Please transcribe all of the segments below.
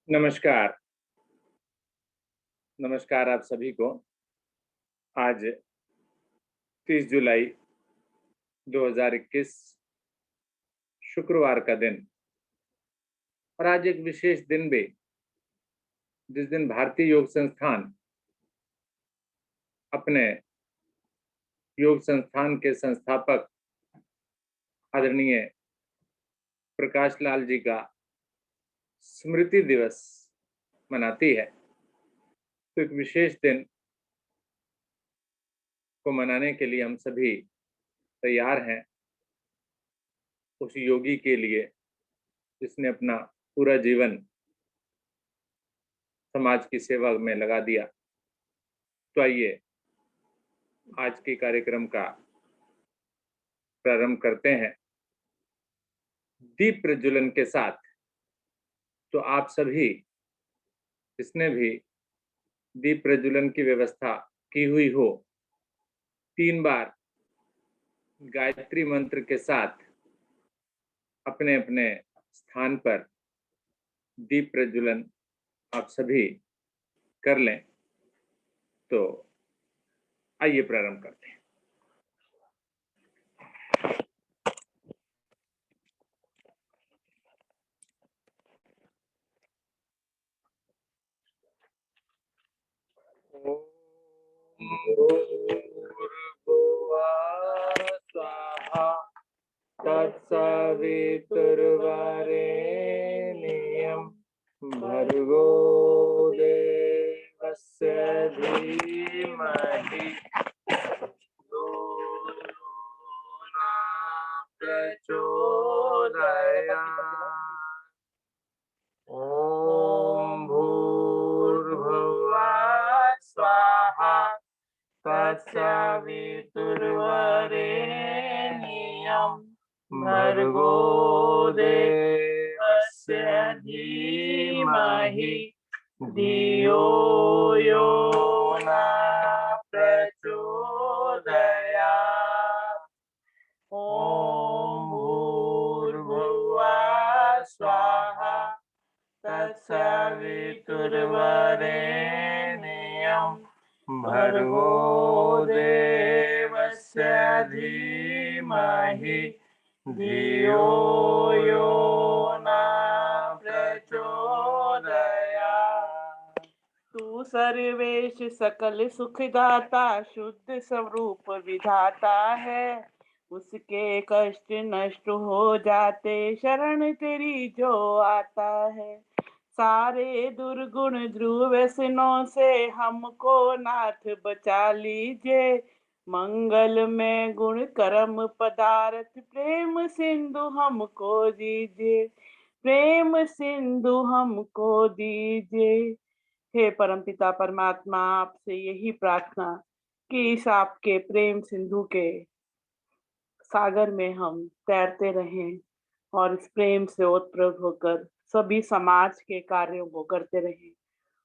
नमस्कार। नमस्कार आप सभी को। आज 30 जुलाई 2021 शुक्रवार का दिन और आज एक विशेष दिन भी, जिस दिन भारतीय योग संस्थान अपने योग संस्थान के संस्थापक आदरणीय प्रकाश लाल जी का स्मृति दिवस मनाती है। तो एक विशेष दिन को मनाने के लिए हम सभी तैयार हैं। उस योगी के लिए जिसने अपना पूरा जीवन समाज की सेवा में लगा दिया। तो आइए आज के कार्यक्रम का प्रारंभ करते हैं दीप प्रज्वलन के साथ। तो आप सभी जिसने भी दीप प्रज्वलन की व्यवस्था की हुई हो, 3 बार गायत्री मंत्र के साथ अपने अपने स्थान पर दीप प्रज्वलन आप सभी कर लें। तो आइए प्रारंभ करते हैं। भूर्भुवः स्वः तत्सवितुर्वरेण्यं भर्गो देवस्य धीमहि धियो न प्रचोदयात्। ॐ भूर्भुवः स्वः तत्सवितुर्वरेण्यं भर्गो देवस्य धीमहि धियो यो न प्रचोदयात्। ॐ भूर्भुवः स्वः तत्सवितुर्वरेण्यं भर्गो देवस्य धीमहि धियो यो न प्रचोदयात्। तू सर्वेश सकल सुखदाता शुद्ध स्वरूप विधाता है। उसके कष्ट नष्ट हो जाते शरण तेरी जो आता है। सारे दुर्गुण ध्रुव व्यसनों से हमको नाथ बचा लीजिए। मंगल में गुण कर्म पदार्थ प्रेम सिंधु हमको दीजिए। प्रेम सिंधु हमको दीजिए। हे परमपिता परमात्मा, आपसे यही प्रार्थना कि इस आपके प्रेम सिंधु के सागर में हम तैरते रहें और इस प्रेम से ओतप्रोत होकर सभी समाज के कार्यों को करते रहें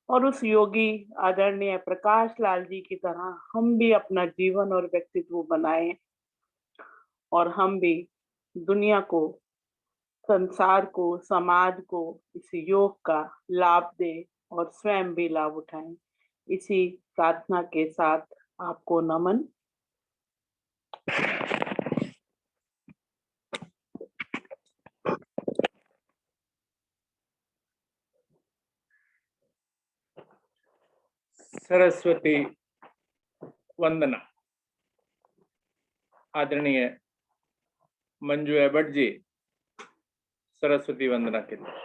और उस योगी आदरणीय प्रकाश लाल जी की तरह हम भी अपना जीवन और व्यक्तित्व बनाएं और हम भी दुनिया को, संसार को, समाज को इस योग का लाभ दें और स्वयं भी लाभ उठाएं। इसी प्रार्थना के साथ आपको नमन। सरस्वती वंदना। आदरणीय मंजू एबट जी सरस्वती वंदना के लिए।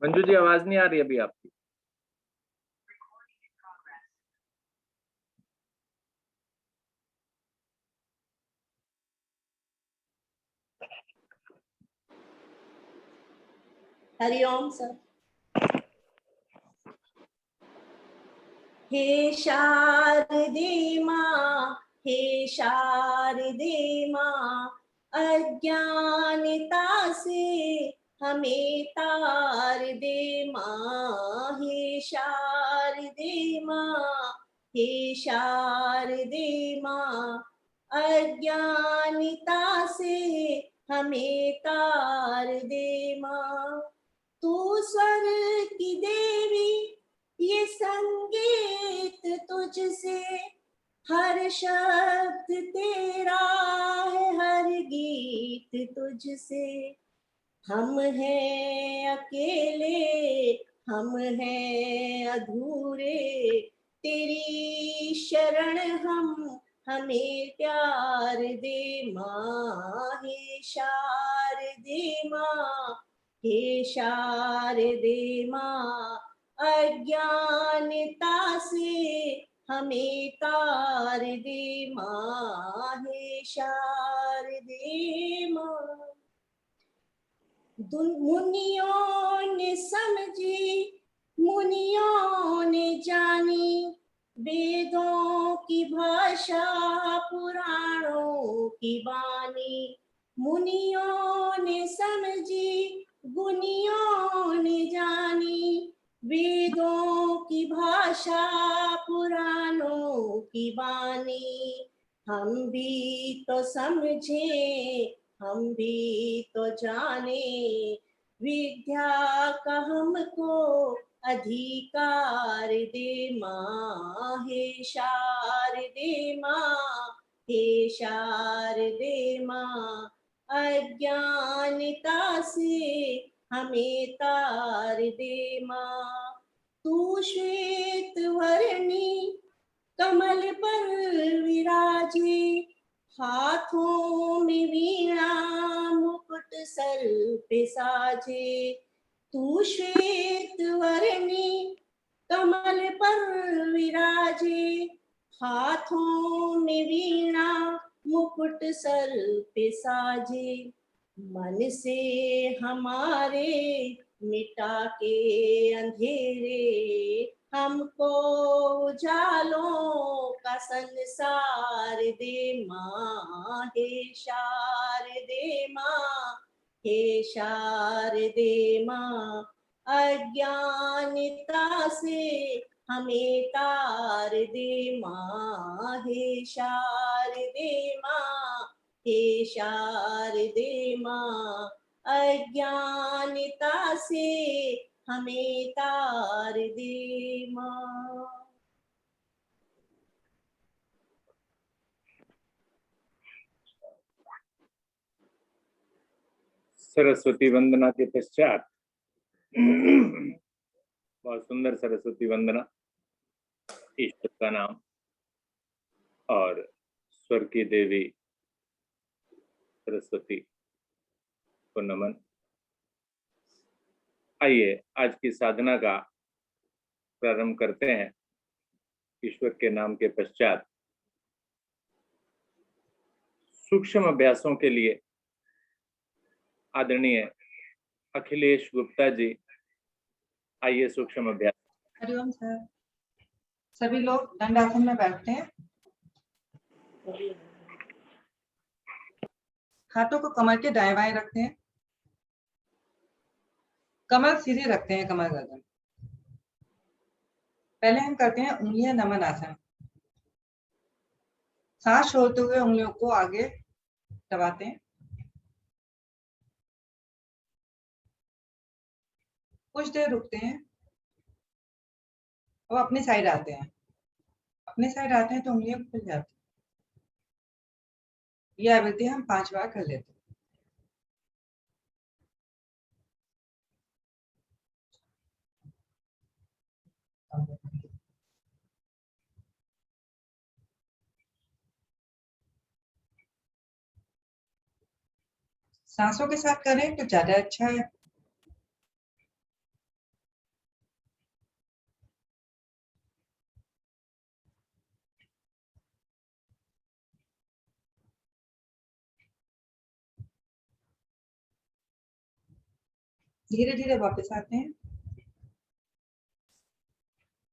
मंजू जी आवाज नहीं आ रही अभी आपकी। हरिओम सर। हे शारदे माँ हे शारदे माँ, अज्ञानता से हमें तार दे माँ। हे शारदे माँ, हे शारदे माँ, अज्ञानता से हमें तार दे माँ। तू स्वर की देवी, ये संगीत तुझसे, हर शब्द तेरा है, हर गीत तुझसे। हम हैं अकेले, हम हैं अधूरे, तेरी शरण हम, हमें प्यार दे माँ। हे शारदे माँ, हे शारदे माँ, अज्ञानता से हमें तार दे माँ। हे शारदे माँ। मुनियों ने समझी, मुनियों ने जानी, वेदों की भाषा, पुराणों की वाणी। मुनियों ने समझी, गुनियों ने जानी, वेदों की भाषा, पुराणों की वाणी। हम भी तो समझे, हम भी तो जाने, विद्या का हमको अधिकार दे माँ। हे शारदे माँ, हे शारदे माँ, अज्ञानता से हमें तार दे माँ। तू श्वेत वर्णी कमल पर विराजे, हाथों में वीणा, मुकुट सर पे साजे। तू श्वेत वर्णी कमल पर विराजे, हाथों में वीणा, मुकुट सर पे साजे। मन से हमारे मिटा के अंधेरे, हमको उजालों का संसार दे माँ। हे शारदे माँ, हे शारदे माँ, अज्ञानता से हमें तार दे माँ। हे शारदे माँ, हे शारदे माँ, अज्ञानता से हमें तार दे माँ। सरस्वती वंदना के पश्चात बहुत सुंदर सरस्वती वंदना, ईश्वर का नाम और स्वर की देवी सरस्वती को नमन। आइए आज की साधना का प्रारंभ करते हैं। ईश्वर के नाम के पश्चात सूक्ष्म अभ्यासों के लिए आदरणीय अखिलेश गुप्ता जी, आइए सूक्ष्म अभ्यास। हरिओम सर। सभी लोग दंडासन में बैठते हैं, हाथों को कमर के दाएं बाएं रखते हैं, कमर सीधी रखते हैं, कमर गर्दन। पहले हम करते हैं उंगलियां नमन आसन। सांस छोड़ते हुए उंगलियों को आगे दबाते हैं, कुछ देर रुकते हैं और अपने साइड आते हैं। अपने साइड आते हैं तो उंगलियां खुल जाती हैं। ये आवृत्ति हम 5 बार कर लेते हैं। सांसों के साथ करें तो ज्यादा अच्छा है। धीरे धीरे वापस आते हैं।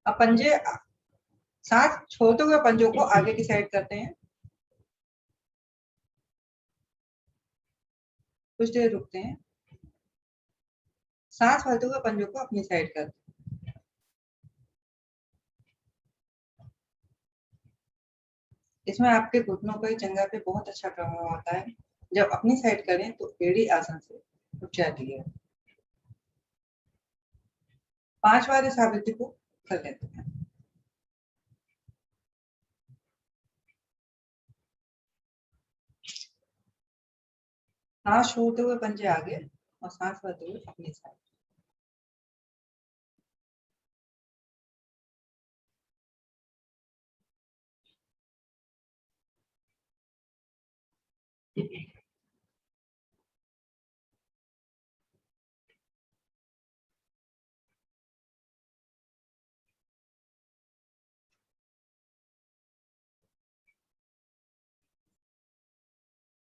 अब पंजे, सांस छोड़ते हुए पंजों को आगे की साइड करते हैं, कुछ देर रुकते हैं। सांस भरते हुए पंजों को अपनी साइड करते हैं। इसमें आपके घुटनों पे, जंघा पे बहुत अच्छा प्रभाव होता है। जब अपनी साइड करें तो एड़ी आसन से उठ जाती है। 5 बार इस आवृत्ति को कर लेते हैं। सांस छोड़ते हुए पंजे आगे और सांस भरते हुए अपनी साइड।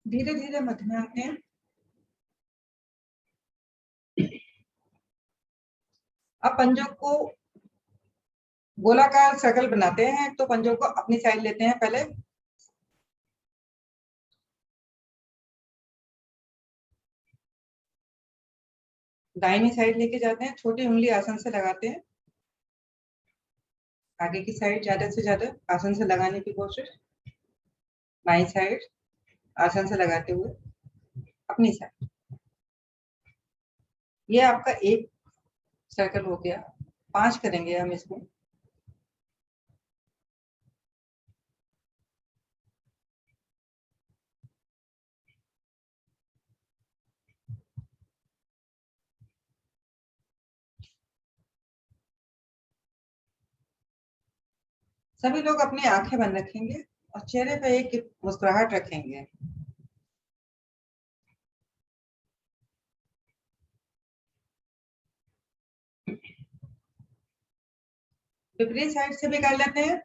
धीरे धीरे मध्य में आते हैं। अब पंजों को गोलाकार सर्कल बनाते हैं। तो पंजों को अपनी साइड लेते हैं पहले। दाहिनी साइड लेके जाते हैं। छोटी उंगली आसन से लगाते हैं। आगे की साइड ज्यादा से ज्यादा आसन से लगाने की कोशिश। बाई साइड आसन से लगाते हुए अपनी साइड। ये आपका एक सर्कल हो गया। 5 करेंगे हम इसमें। सभी लोग अपनी आंखें बंद रखेंगे और चेहरे पे एक मुस्कुराहट रखेंगे। विपरीत साइड से भी कर लेते हैं।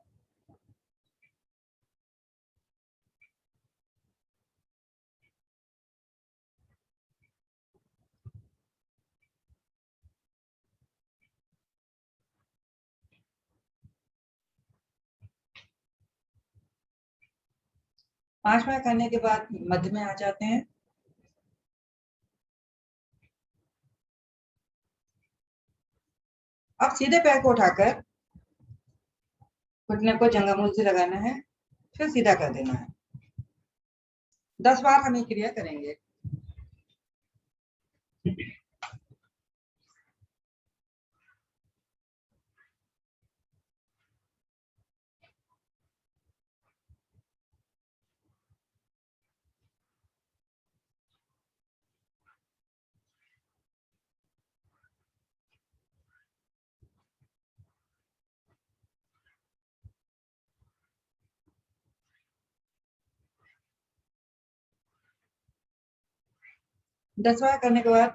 पांचवा करने के बाद मध्य में आ जाते हैं। अब सीधे पैर को उठाकर घुटने को जंघामूल से लगाना है, फिर सीधा कर देना है। 10 बार हम ये क्रिया करेंगे। दस बार करने के बाद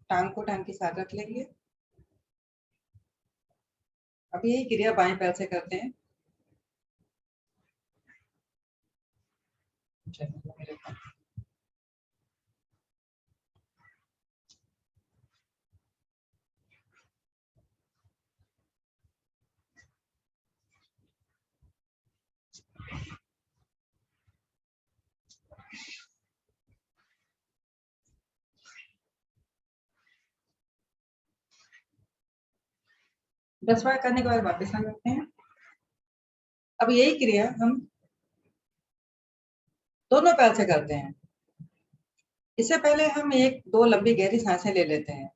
टांग को टांग के साथ रख लेंगे। अब यही क्रिया बाएं पैर से करते हैं। दस बार करने के बाद वापस आ जाते हैं। अब यही क्रिया हम दोनों पैर से करते हैं। इससे पहले हम 1-2 लंबी गहरी सांसें ले लेते हैं।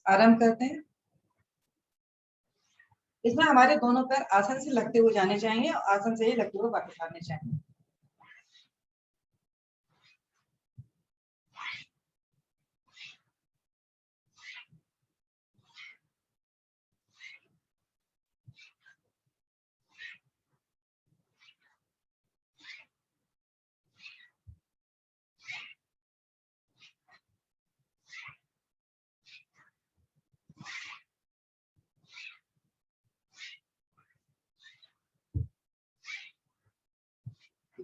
आराम करते हैं। इसमें हमारे दोनों पैर आसन से लगते हुए जाने चाहिए और आसन से ही लगते हुए वापस आने चाहिए।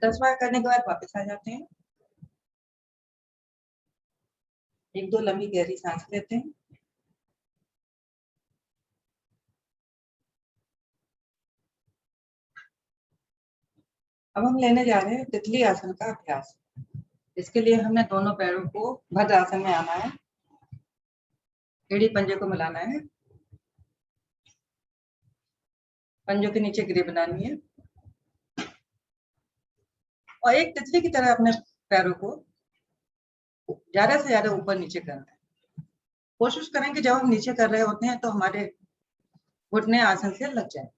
दस बार करने के बाद वापस आ जाते हैं। 1-2 लंबी गहरी सांस लेते हैं। अब हम लेने जा रहे हैं तितली आसन का अभ्यास। इसके लिए हमें दोनों पैरों को भद्र आसन में आना है, एड़ी पंजे को मिलाना है, पंजों के नीचे गिरी बनानी है और एक तितली की तरह अपने पैरों को ज्यादा से ज्यादा ऊपर नीचे करना है। कोशिश करें कि जब हम नीचे कर रहे होते हैं तो हमारे घुटने आसन से लग जाए।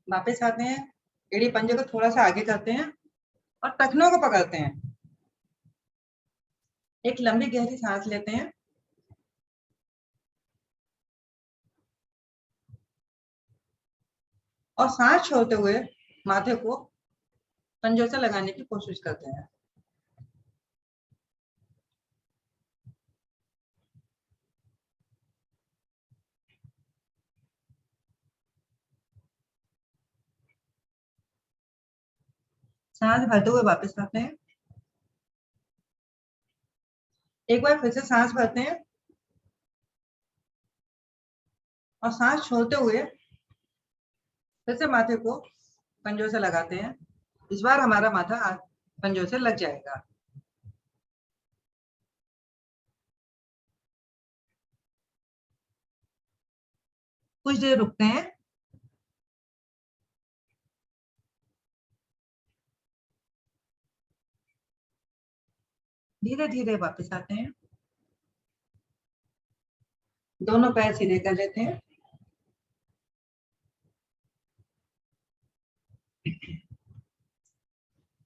वापस आते हैं, एड़ी पंजे को थोड़ा सा आगे करते हैं और टखनों को पकड़ते हैं। एक लंबी गहरी सांस लेते हैं और सांस छोड़ते हुए माथे को पंजों से लगाने की कोशिश करते हैं। सांस भरते हुए वापस आते हैं, एक बार फिर से सांस भरते हैं और सांस छोड़ते हुए फिर से माथे को पंजों से लगाते हैं। इस बार हमारा माथा पंजों से लग जाएगा। कुछ देर रुकते हैं, धीरे धीरे वापस आते हैं, दोनों पैर सीधे कर लेते हैं,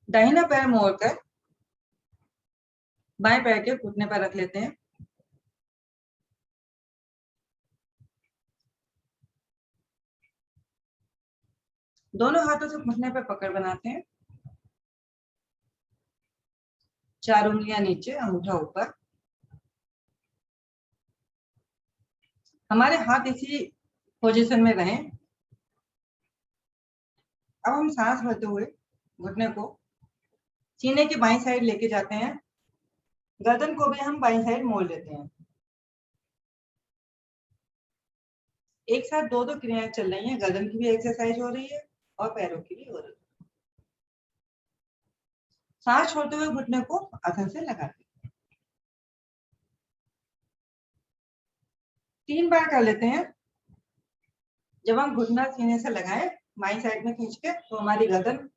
दाहिना पैर मोड़कर बाएं पैर के घुटने पर रख लेते हैं। दोनों हाथों से घुटने पर पकड़ बनाते हैं, 4 उंगलियां नीचे, अंगूठा ऊपर। हमारे हाथ इसी पोजीशन में रहें। अब हम सांस भरते हुए घुटने को सीने की बाईं साइड लेके जाते हैं, गर्दन को भी हम बाईं साइड मोड़ लेते हैं। एक साथ दो दो क्रियाएं चल रही हैं, गर्दन की भी एक्सरसाइज हो रही है और पैरों की भी हो रही है। सांस छोड़ते हुए घुटने को आसन से लगाते हैं। 3 बार कर लेते हैं। जब हम घुटना सीने से लगाएं बाईं साइड में खींच के, तो हमारी गर्दन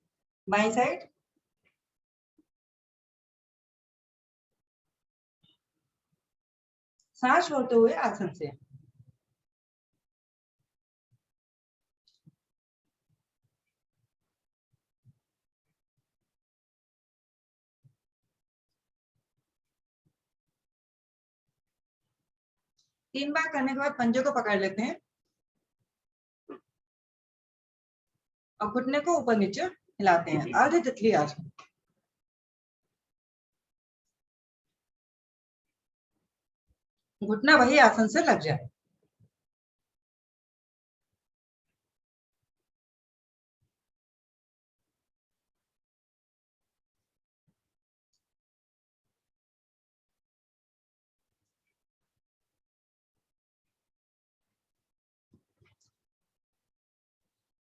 बाईं साइड, सांस छोड़ते हुए आसन से। तीन बार करने के बाद पंजे को पकड़ लेते हैं और घुटने को ऊपर नीचे हिलाते हैं, आधे तितली आसन। घुटना वही आसन से लग जाए।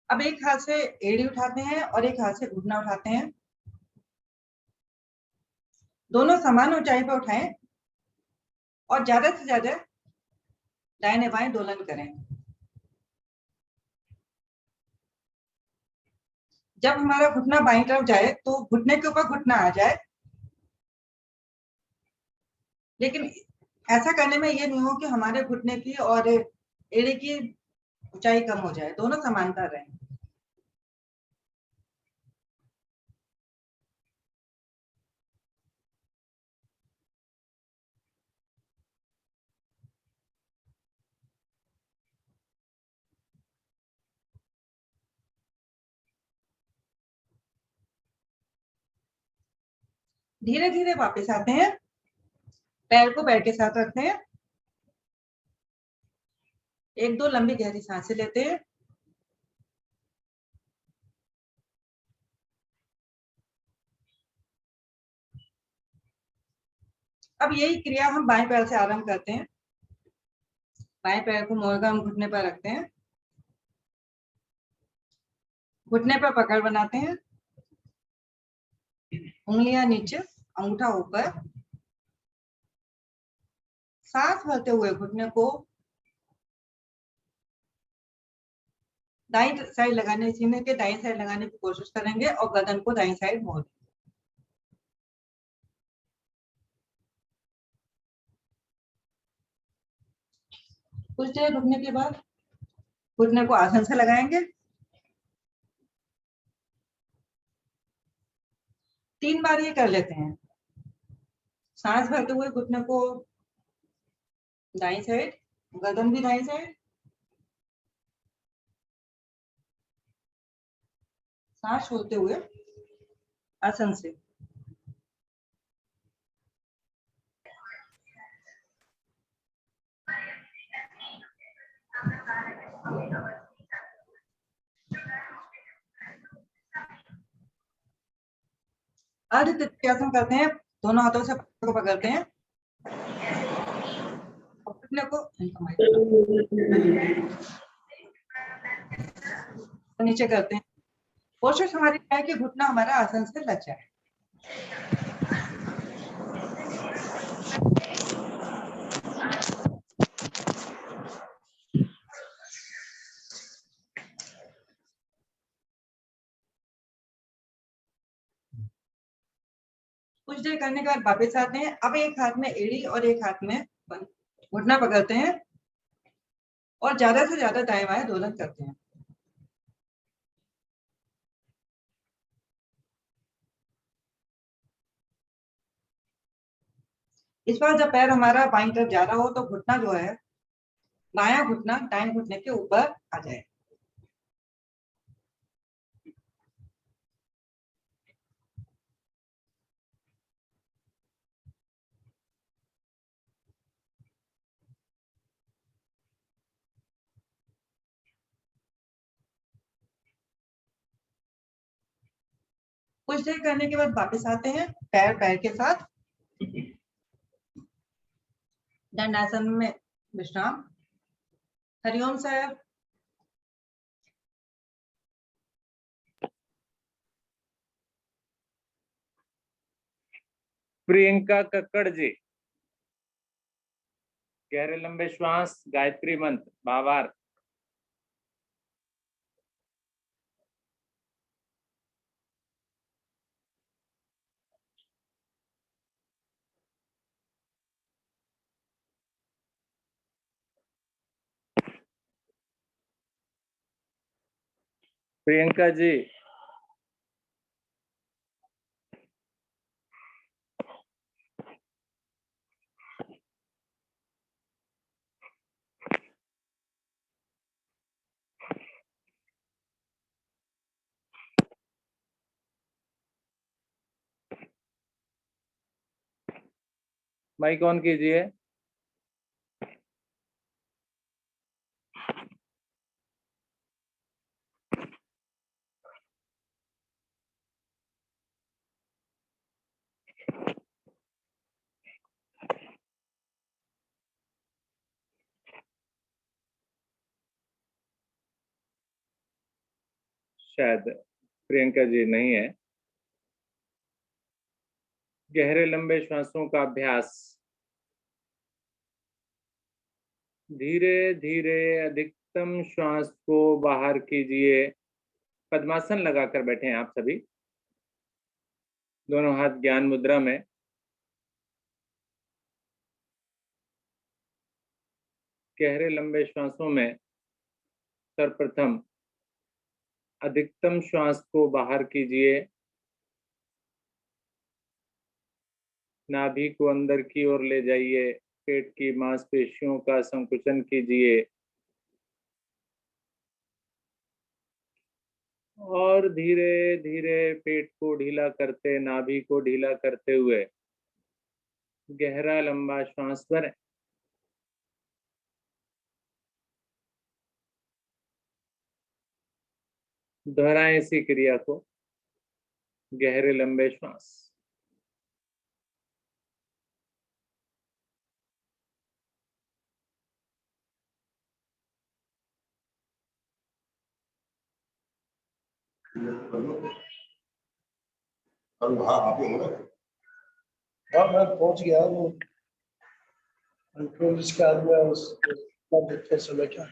अब एक हाथ से एड़ी उठाते हैं और एक हाथ से घुटना उठाते हैं। दोनों समान ऊंचाई पर उठाएं और ज्यादा से ज्यादा दाहिने बाएं दोलन करें। जब हमारा घुटना बाईं तरफ जाए तो घुटने के ऊपर घुटना आ जाए, लेकिन ऐसा करने में ये नहीं हो कि हमारे घुटने की और एड़ी की ऊंचाई कम हो जाए, दोनों समानता रहे। धीरे धीरे वापस आते हैं, पैर को पैर के साथ रखते हैं, एक दो लंबी गहरी सांसें लेते हैं। अब यही क्रिया हम बाएं पैर से आरंभ करते हैं। बाएं पैर को मोड़कर हम घुटने पर रखते हैं, घुटने पर पकड़ बनाते हैं, उंगलियां नीचे, अंगूठा ऊपर। सांस भरते हुए घुटने को दाईं साइड लगाने, सीने के दाईं साइड लगाने की कोशिश करेंगे और गर्दन को दाईं साइड मोड़। कुछ देर रुकने के बाद घुटने को आसन से लगाएंगे। 3 बार ये कर लेते हैं। सांस भरते हुए घुटने को दाईं साइड, गर्दन भी दाईं साइड। सांस छोड़ते हुए आसन से। अर्ध त्रिकोणासन करते हैं। दोनों हाथों से को पकड़ते हैं, घुटने को नीचे करते हैं। कोशिश हमारी है कि घुटना हमारा आसन से लग जाए। कुछ देर करने के बाद वापस आते हैं। अब एक हाथ में एड़ी और एक हाथ में घुटना पकड़ते हैं और ज्यादा से ज्यादा दाएं बाएं दोलन करते हैं। इस बार जब पैर हमारा बाईं तरफ जा रहा हो तो घुटना जो है, बायां घुटना दाएं घुटने के ऊपर आ जाए। कुछ देर करने के बाद वापस आते हैं, पैर पैर के साथ दंडासन में विश्राम। हरिओम साहब। प्रियंका कक्कड़ जी, गहरे लंबे श्वास, गायत्री मंत्र, भावार्थ। प्रियंका जी। माइक ऑन कीजिए। शायद प्रियंका जी नहीं है। गहरे लंबे श्वासों का अभ्यास। धीरे धीरे अधिकतम श्वास को बाहर कीजिए। पद्मासन लगाकर बैठे हैं आप सभी, दोनों हाथ ज्ञान मुद्रा में। गहरे लंबे श्वासों में सर्वप्रथम अधिकतम श्वास को बाहर कीजिए। नाभि को अंदर की ओर ले जाइए। पेट की मांसपेशियों का संकुचन कीजिए और धीरे धीरे पेट को ढीला करते, नाभि को ढीला करते हुए गहरा लंबा श्वास भरें। दोहराएं इसी क्रिया को। गहरे लंबे श्वास। और वहाँ आप ही हो ना? हाँ, मैं पहुंच गया वो कंट्रोल इसके आदमी देखते समय क्या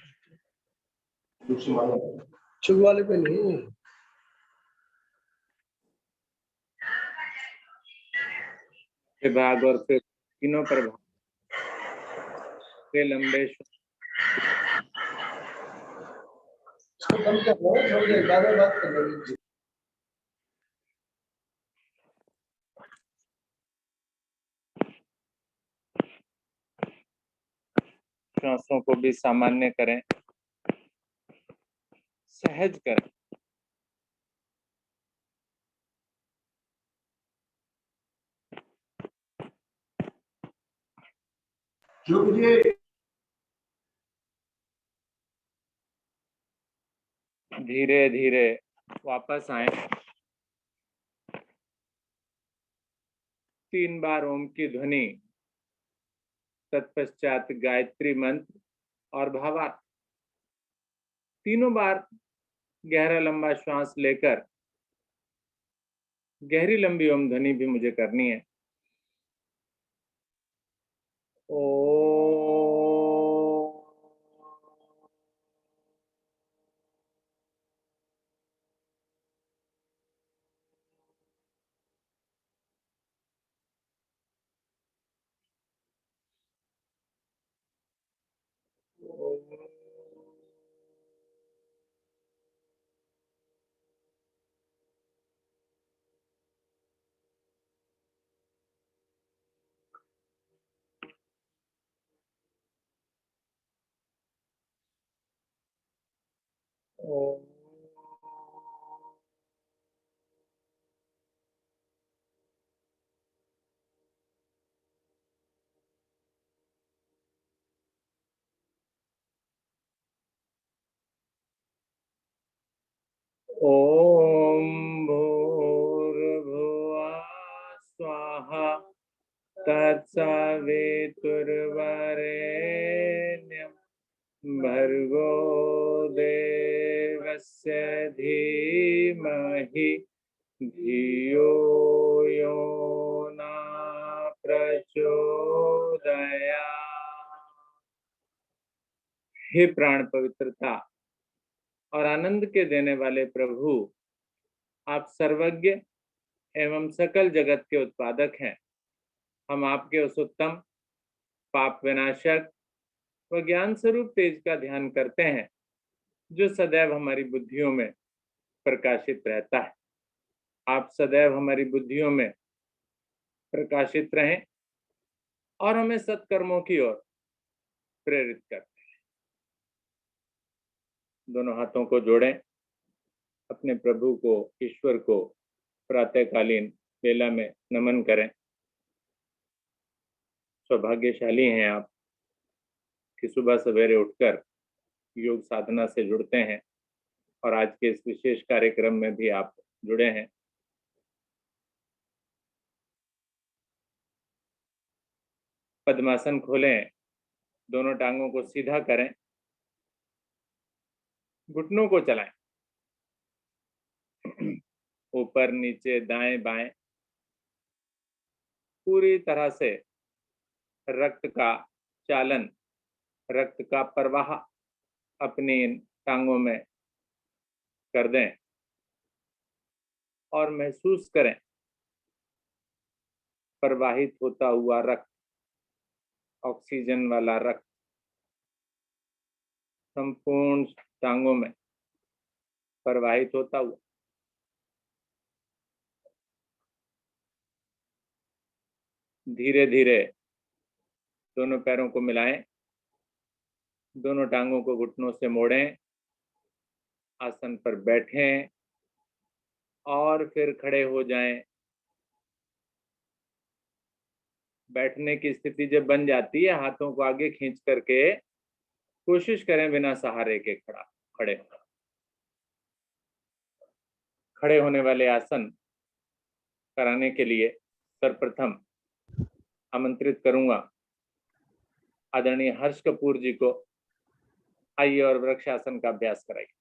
चुग वाले पे नहीं। विभाग और फिर तीनों प्रभाग के लंबे इसको कम कर लो, थोड़ी देर बाद में बात कर लेंगे। श्वासों को भी सामान्य करें, सहज करें। धीरे धीरे वापस आए। 3 बार ओम की ध्वनि, तत्पश्चात गायत्री मंत्र और भावार्थ। तीनों बार गहरा लंबा श्वास लेकर गहरी लंबी ओम ध्वनि भी मुझे करनी है। ओम भूर्भुवः स्वाहा तत्सवितुर्वरेण्यं भर्गो देवस्य धीमहि धियो यो न प्रचोदयात्। हे प्राण पवित्रता और आनंद के देने वाले प्रभु, आप सर्वज्ञ एवं सकल जगत के उत्पादक हैं। हम आपके उस उत्तम पाप विनाशक व ज्ञान स्वरूप तेज का ध्यान करते हैं जो सदैव हमारी बुद्धियों में प्रकाशित रहता है। आप सदैव हमारी बुद्धियों में प्रकाशित रहें और हमें सत्कर्मों की ओर प्रेरित करते हैं। दोनों हाथों को जोड़ें, अपने प्रभु को, ईश्वर को प्रातःकालीन बेला में नमन करें। सौभाग्यशाली हैं आप कि सुबह सवेरे उठकर योग साधना से जुड़ते हैं और आज के इस विशेष कार्यक्रम में भी आप जुड़े हैं। पद्मासन खोलें, दोनों टांगों को सीधा करें, घुटनों को चलाएं, ऊपर नीचे दाएं बाएं, पूरी तरह से रक्त का चालन, रक्त का प्रवाह अपनी टांगों में कर दें और महसूस करें प्रवाहित होता हुआ रक्त, ऑक्सीजन वाला रक्त संपूर्ण टांगों में प्रवाहित होता हुआ। धीरे धीरे दोनों पैरों को मिलाएं, दोनों टांगों को घुटनों से मोड़ें, आसन पर बैठें और फिर खड़े हो जाएं। बैठने की स्थिति जब बन जाती है, हाथों को आगे खींच करके कोशिश करें बिना सहारे के खड़े होना। खड़े होने वाले आसन कराने के लिए सर्वप्रथम आमंत्रित करूंगा आदरणीय हर्ष कपूर जी को। आइए और वृक्षासन का अभ्यास कराइए।